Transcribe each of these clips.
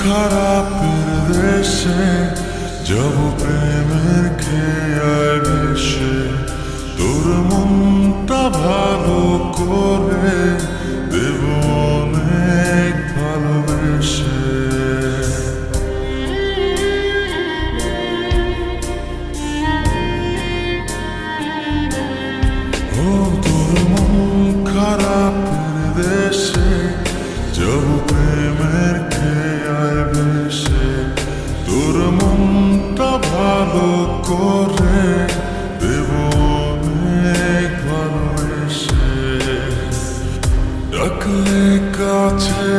খারাপের দেশে যাব প্রেমের খেয়ায় ভেসে, তোর মনটা ভালো করে দেব অনেক ভালোবেসে। ও তোর মন খারাপের দেশে যাব প্রেমের খেয়ায় ভেসে, তোর মনটা ভালো করে দেব অনেক ভালোবেসে। ডাকলে কাছে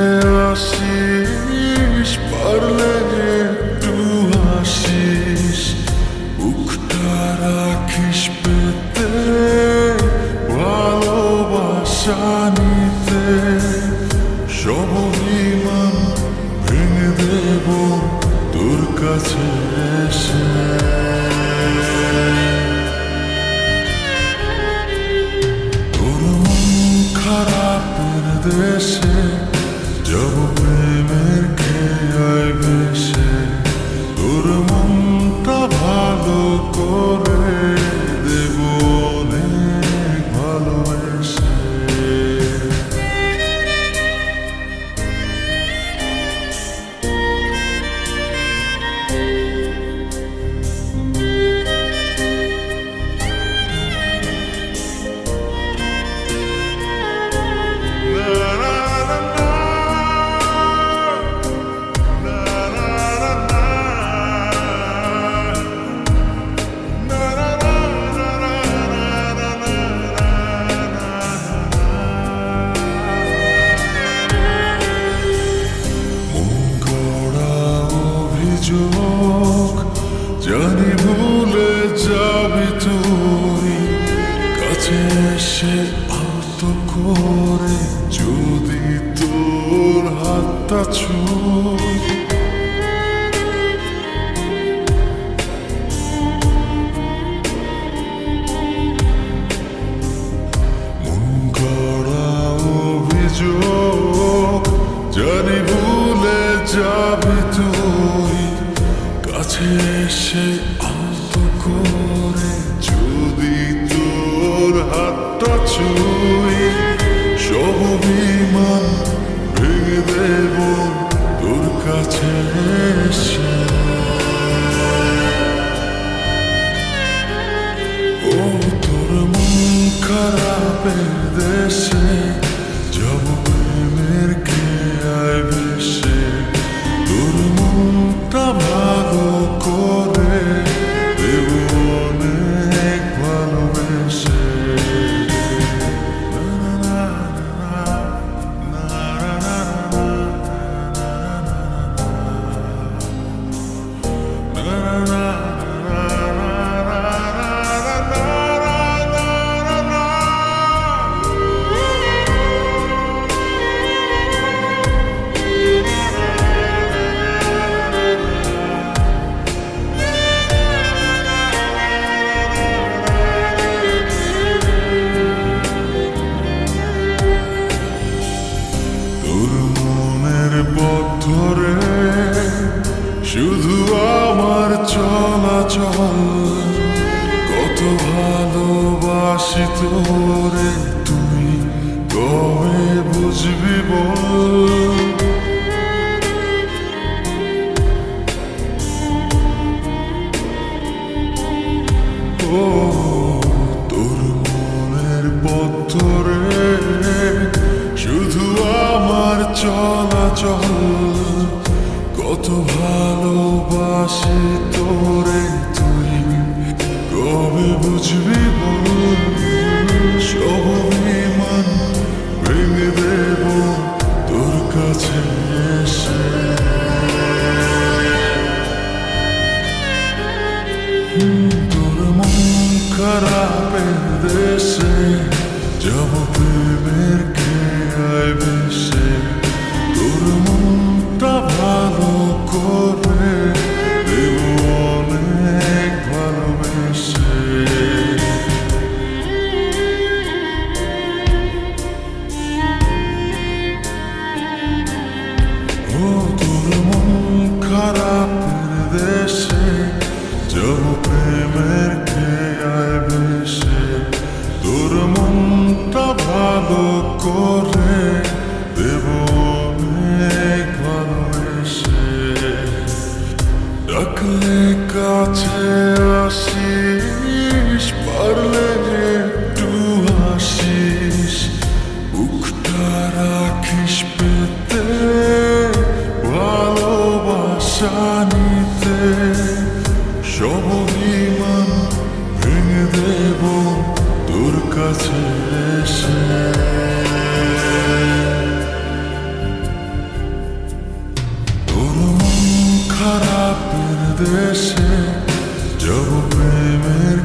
আসিস, পারলে একটু হাসিস, বুকটা রাখিস পেতে ভালোবাসা নিতে। সব অভিমান ভেঙে দেব তোর কাছে এসে। তোর মন খারাপের দেশে যাব প্রেমের খেয়ায় ভেসে, তোর মনটা ভালো করে দেব অনেক ভালোবেসে। জানি ভুলে যাবি তুই, কাছে এসে আলতো করে যদি তোর হাতটা ছুঁই। মন গড়া অভিযোগ জানি ভুলে যাবি তুই, কাছে এসে আলতো করে যদি তোর হাতটা ছুঁই। সব অভিমান ভেঙে দেব তোর কাছে এসে। ও তোর মন খারাপের দেশে যাব প্রেমের খেয়ায় ভেসে, তোর মনটা ভালো করে দেব অনেক ভালোবেসে। তোর মনের পথ ধরে শুধু আমার চলাচল, কত ভালোবাসি তোরে তুই কবে বুঝবি বল। ও তোর মনের পথ ধরে শুধু আমার চলাচল, কত ভালোবাসি তোরে তুই কবে বুঝবি বল। সব অভিমান ভেঙে দেব তোর কাছে এসে। তোর মন খারাপের দেশে যাব প্রেমের খেয়ায় ভেসে, তোর মনটা ভালো করে দেব অনেক ভালোবেসে। ও তোর মন পারলে কাছে আসিস, পারলে একটু হাসিস, বুকটা রাখিস পেতে, ভালোবাসা নিতে। সব অভিমান ভেঙে দেব তোর কাছে এসে। তোর মন খারাপের দেশে যাব প্রেমের